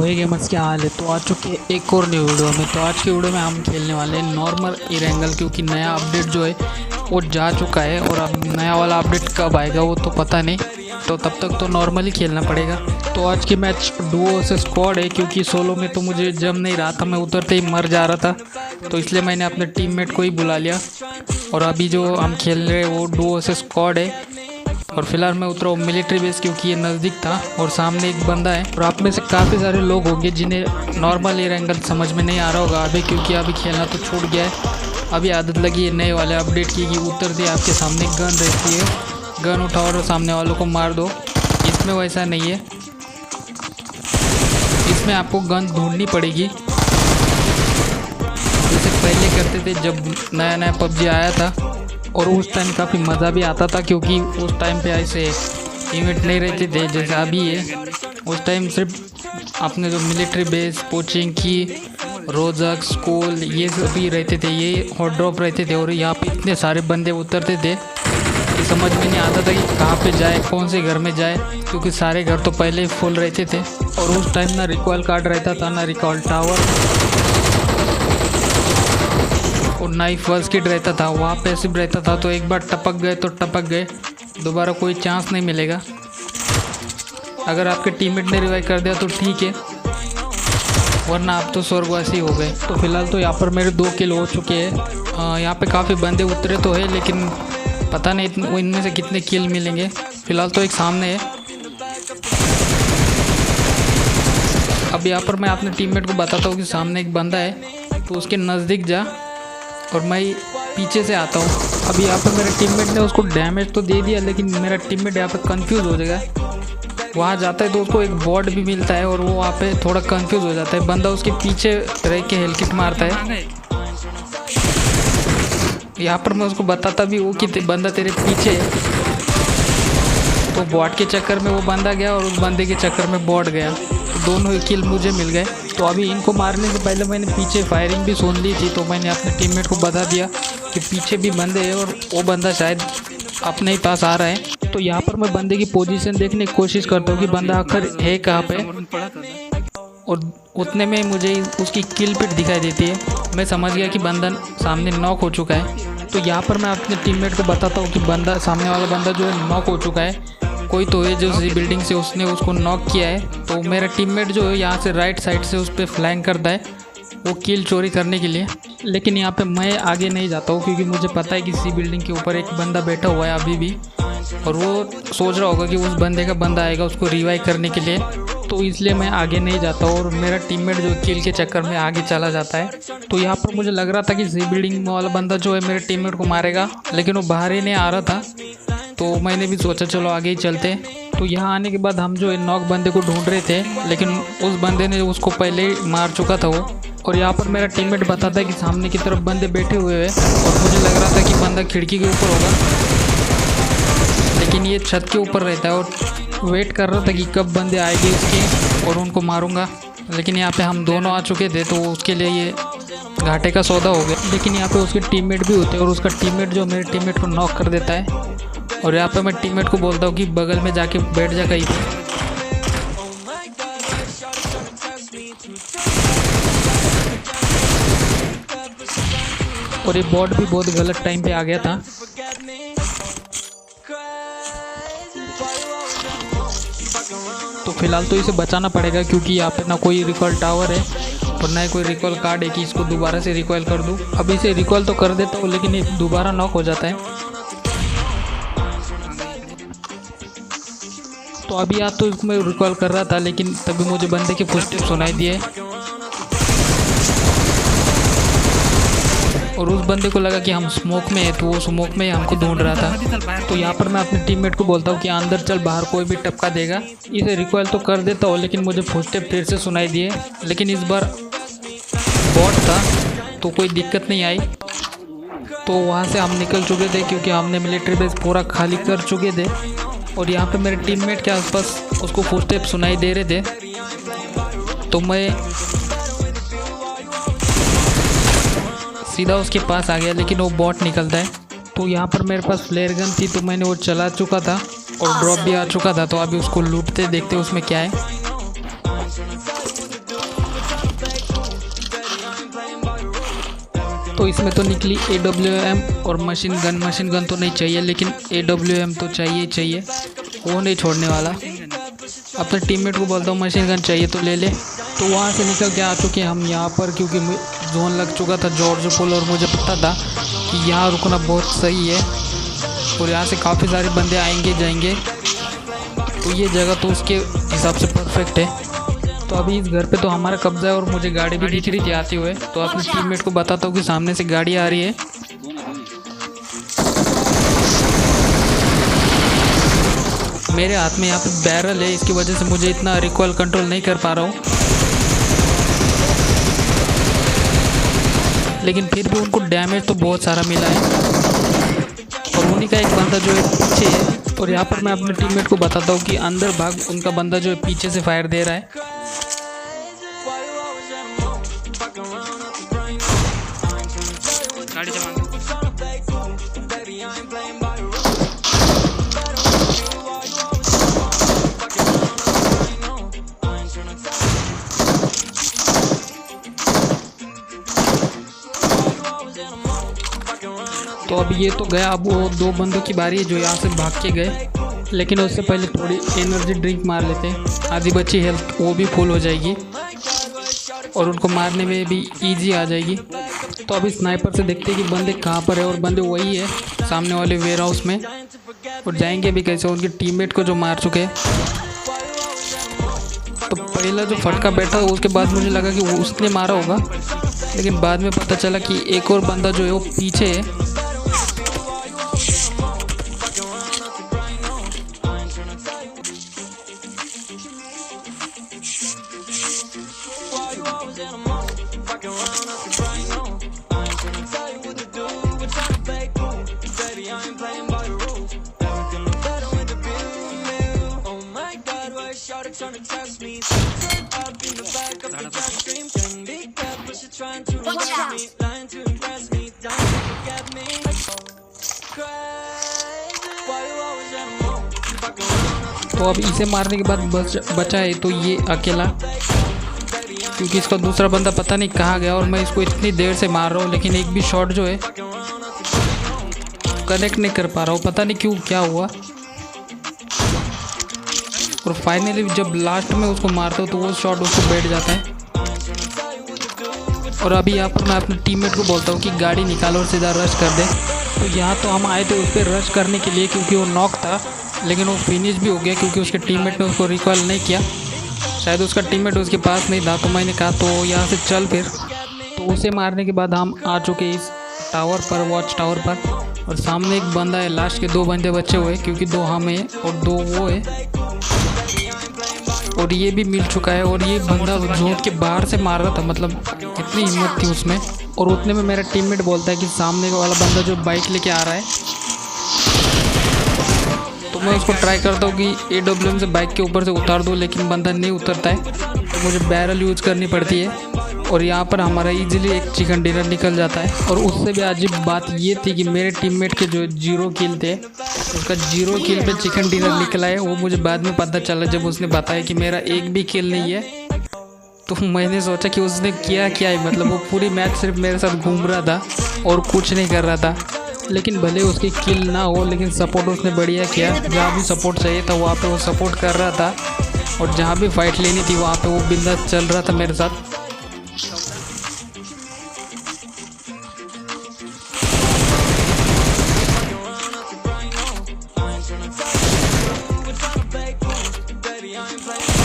हे gamers, क्या हाल है। तो आ चुके हैं एक और न्यू वीडियो में। तो आज की वीडियो में हम खेलने वाले हैं नॉर्मल इरेंगल, क्योंकि नया अपडेट जो है वो जा चुका है और अब नया वाला अपडेट कब आएगा वो तो पता नहीं। तो तब तक तो नॉर्मल ही खेलना पड़ेगा। तो आज की मैच डुओ से स्क्वाड है, क्योंकि सोलो में तो मुझे जम नहीं रहा था, मैं उतरते ही मर जा रहा था। तो इसलिए मैंने अपने टीममेट को ही बुला लिया। और अभी जो हम खेल रहे हैं वो डुओ से स्क्वाड है। और फिलहाल मैं उतरा हूँ मिलिट्री बेस, क्योंकि ये नज़दीक था और सामने एक बंदा है। और आप में से काफ़ी सारे लोग होंगे जिन्हें नॉर्मल इरेंगल समझ में नहीं आ रहा होगा अभी, क्योंकि अभी खेलना तो छूट गया है। अभी आदत लगी है नए वाले अपडेट की कि उतरते आपके सामने गन रहती है, गन उठाओ और सामने वालों को मार दो। इसमें वैसा नहीं है, इसमें आपको गन ढूंढनी पड़ेगी, जैसे पहले करते थे जब नया नया पबजी आया था। और उस टाइम काफ़ी मज़ा भी आता था, क्योंकि उस टाइम पे ऐसे इवेंट नहीं रहते थे जैसे अभी है। उस टाइम सिर्फ अपने जो मिलिट्री बेस, कोचिंग की, रोजक, स्कूल, ये सभी रहते थे, ये हॉट ड्रॉप रहते थे। और यहाँ पे इतने सारे बंदे उतरते थे कि समझ में नहीं आता था कि कहाँ पे जाए, कौन से घर में जाए, क्योंकि सारे घर तो पहले ही फुल रहते थे। और उस टाइम ना रिकॉयल कार्ड रहता था, ना रिकॉयल टावर, और ना ही फर्स्ट किट रहता था। वहाँ पैसिव रहता था, तो एक बार टपक गए तो टपक गए, दोबारा कोई चांस नहीं मिलेगा। अगर आपके टीममेट ने रिवाइव कर दिया तो ठीक है, वरना आप तो स्वर्गवासी हो गए। तो फिलहाल तो यहाँ पर मेरे 2 किल हो चुके हैं। यहाँ पे काफ़ी बंदे उतरे तो है, लेकिन पता नहीं इनमें से कितने किल मिलेंगे। फिलहाल तो एक सामने है। अब यहाँ पर मैं अपने टीममेट को बताता हूँ कि सामने एक बंदा है, तो उसके नज़दीक जा और मैं पीछे से आता हूँ। अभी यहाँ पर मेरे टीममेट ने उसको डैमेज तो दे दिया, लेकिन मेरा टीममेट यहाँ पर कंफ्यूज हो जाएगा। वहाँ जाता है तो उसको एक बॉट भी मिलता है और वो वहाँ पे थोड़ा कंफ्यूज हो जाता है। बंदा उसके पीछे रह के हेल किट मारता है। यहाँ पर मैं उसको बताता भी हूँ कि बंदा तेरे पीछे है, तो बॉट के चक्कर में वो बंदा गया और उस बंदे के चक्कर में बॉट गया, तो दोनों ही किल मुझे मिल गए। तो अभी इनको मारने से पहले मैंने पीछे फायरिंग भी सुन ली थी, तो मैंने अपने टीममेट को बता दिया कि पीछे भी बंदे हैं और वो बंदा शायद अपने ही पास आ रहा है। तो यहाँ पर मैं बंदे की पोजीशन देखने की कोशिश करता हूँ कि बंदा आखिर है कहाँ पे, और उतने में मुझे उसकी किल पिट दिखाई देती है। मैं समझ गया कि बंदा सामने नॉक हो चुका है। तो यहाँ पर मैं अपने टीममेट को बताता हूँ कि बंदा, सामने वाला बंदा जो है नॉक हो चुका है, कोई तो है जो उसी बिल्डिंग से उसने उसको नॉक किया है। तो मेरा टीममेट जो है यहाँ से राइट साइड से उस पर फ्लैंक करता है वो किल चोरी करने के लिए। लेकिन यहाँ पे मैं आगे नहीं जाता हूँ, क्योंकि मुझे पता है कि इसी बिल्डिंग के ऊपर एक बंदा बैठा हुआ है अभी भी, और वो सोच रहा होगा कि उस बंदे का बंदा आएगा उसको रिवाइव करने के लिए। तो इसलिए मैं आगे नहीं जाता हूँ और मेरा टीममेट जो किल के चक्कर में आगे चला जाता है। तो यहाँ पर मुझे लग रहा था कि इसी बिल्डिंग वाला बंदा जो है मेरे टीममेट को मारेगा, लेकिन वो बाहर ही नहीं आ रहा था। तो मैंने भी सोचा चलो आगे ही चलते। तो यहाँ आने के बाद हम जो है नॉक बंदे को ढूंढ रहे थे, लेकिन उस बंदे ने उसको पहले ही मार चुका था वो। और यहाँ पर मेरा टीममेट बताता है कि सामने की तरफ बंदे बैठे हुए हैं, और मुझे लग रहा था कि बंदा खिड़की के ऊपर होगा, लेकिन ये छत के ऊपर रहता है। और वेट कर रहा था कि कब बंदे आएंगे उसके और उनको मारूंगा। लेकिन यहाँ पे हम दोनों आ चुके थे, तो उसके लिए ये घाटे का सौदा हो गया। लेकिन यहाँ पे उसके टीममेट भी होते हैं, और उसका टीममेट जो मेरे टीममेट को नॉक कर देता है। और यहाँ पे मैं टीममेट को बोलता हूँ कि बगल में जाके बैठ जा कहीं पे। और ये बॉट भी बहुत गलत टाइम पे आ गया था। तो फिलहाल तो इसे बचाना पड़ेगा, क्योंकि यहाँ पे ना कोई रिकॉयल टावर है और ना ही कोई रिकॉयल कार्ड है कि इसको दोबारा से रिकॉयल कर दूँ। अभी इसे रिकॉयल तो कर देता हूँ, लेकिन ये दोबारा नॉक हो जाता है। तो अभी आज तो इसको मैं रिकॉल कर रहा था, लेकिन तभी मुझे बंदे के फुटस्टेप सुनाई दिए, और उस बंदे को लगा कि हम स्मोक में है, तो वो स्मोक में हमको ढूंढ रहा था। तो यहाँ पर मैं अपने टीममेट को बोलता हूँ कि अंदर चल, बाहर कोई भी टपका देगा। इसे रिकॉयल तो कर देता हूँ, लेकिन मुझे फुटस्टेप फिर से सुनाई दिए, लेकिन इस बार बॉट था तो कोई दिक्कत नहीं आई। तो वहाँ से हम निकल चुके थे, क्योंकि हमने मिलिट्री बेस पूरा खाली कर चुके थे। और यहाँ पे मेरे टीममेट के आसपास उसको फुटस्टेप सुनाई दे रहे थे, तो मैं सीधा उसके पास आ गया, लेकिन वो बॉट निकलता है। तो यहाँ पर मेरे पास फ्लेयर गन थी, तो मैंने वो चला चुका था और ड्रॉप भी आ चुका था। तो अभी उसको लूटते देखते उसमें क्या है। देखो इसमें तो निकली AWM और मशीन गन तो नहीं चाहिए, लेकिन AWM तो चाहिए चाहिए, वो नहीं छोड़ने वाला। अपने टीममेट को बोलता हूँ मशीन गन चाहिए तो ले ले। तो वहाँ से निकल के आ चुके हम यहाँ पर, क्योंकि जोन लग चुका था जॉर्ज पुल और मुझे पता था कि यहाँ रुकना बहुत सही है और यहाँ से काफ़ी सारे बंदे आएंगे जाएंगे, तो ये जगह तो उसके हिसाब से परफेक्ट है। तो अभी इस घर पे तो हमारा कब्जा है और मुझे गाड़ी भी दिख रही थी आते हुए, तो अपने टीममेट को बताता हूँ कि सामने से गाड़ी आ रही है। मेरे हाथ में यहाँ पे बैरल है, इसकी वजह से मुझे इतना रिकॉइल कंट्रोल नहीं कर पा रहा हूँ, लेकिन फिर भी उनको डैमेज तो बहुत सारा मिला है। और उन्हीं का एक बंदा जो है पीछे है, और यहाँ पर मैं अपने टीममेट को बताता हूँ कि अंदर भाग, उनका बंदा जो है पीछे से फायर दे रहा है। गाड़ी जमा तो अब ये तो गया। अब वो दो बंदों की बारी है जो यहाँ से भाग के गए, लेकिन उससे पहले थोड़ी एनर्जी ड्रिंक मार लेते हैं, आधी बची हेल्थ वो भी फुल हो जाएगी और उनको मारने में भी इजी आ जाएगी। तो अभी स्नाइपर से देखते हैं कि बंदे कहाँ पर है, और बंदे वही है सामने वाले वेयर हाउस में। और जाएंगे भी कैसे, उनके टीममेट को जो मार चुके हैं। तो पहला जो फटका बैठा उसके बाद मुझे लगा कि वो उसने मारा होगा, लेकिन बाद में पता चला कि एक और बंदा जो है वो पीछे है। तो अब इसे मारने के बाद बचा है तो ये अकेला, क्योंकि इसका दूसरा बंदा पता नहीं कहाँ गया और मैं इसको इतनी देर से मार रहा हूँ, लेकिन एक भी शॉट जो है कनेक्ट नहीं कर पा रहा हूँ, पता नहीं क्यों क्या हुआ। और फाइनली जब लास्ट में उसको मारता हूँ तो वो शॉट उसको बैठ जाता है। और अभी यहाँ पर मैं अपने टीममेट को बोलता हूँ कि गाड़ी निकालो और सीधा रश कर दे। तो यहाँ तो हम आए थे उस पर रश करने के लिए, क्योंकि वो नॉक था, लेकिन वो फिनिश भी हो गया क्योंकि उसके टीममेट ने उसको रिकॉल नहीं किया। शायद उसका टीममेट उसके पास नहीं था, तो मैंने कहा तो यहाँ से चल फिर। तो उसे मारने के बाद हम आ चुके इस टावर पर, वॉच टावर पर। और सामने एक बंदा है, लास्ट के दो बंदे बचे हुए, क्योंकि दो हम हैं और दो वो है। और ये भी मिल चुका है, और ये बंदा जोन के बाहर से मार रहा था, मतलब इतनी हिम्मत थी उसमें। और उतने में मेरा टीममेट बोलता है कि सामने वाला बंदा जो बाइक लेके आ रहा है, तो मैं उसको ट्राई करता हूँ कि AWM से बाइक के ऊपर से उतार दूँ, लेकिन बंदा नहीं उतरता है, तो मुझे बैरल यूज़ करनी पड़ती है। और यहाँ पर हमारा इजीली एक चिकन डिनर निकल जाता है। और उससे भी अजीब बात ये थी कि मेरे टीममेट के जो 0 किल थे, उसका 0 किल पे चिकन डिनर निकला है। वो मुझे बाद में पता चला जब उसने बताया कि मेरा एक भी किल नहीं है। तो मैंने सोचा कि उसने किया क्या है, मतलब वो पूरी मैच सिर्फ मेरे साथ घूम रहा था और कुछ नहीं कर रहा था। लेकिन भले उसकी किल ना हो, लेकिन सपोर्ट उसने बढ़िया किया। जहाँ भी सपोर्ट चाहिए था वहाँ पे वो सपोर्ट कर रहा था, और जहाँ भी फाइट लेनी थी वहाँ पे वो बिंदास चल रहा था मेरे साथ। I'm playing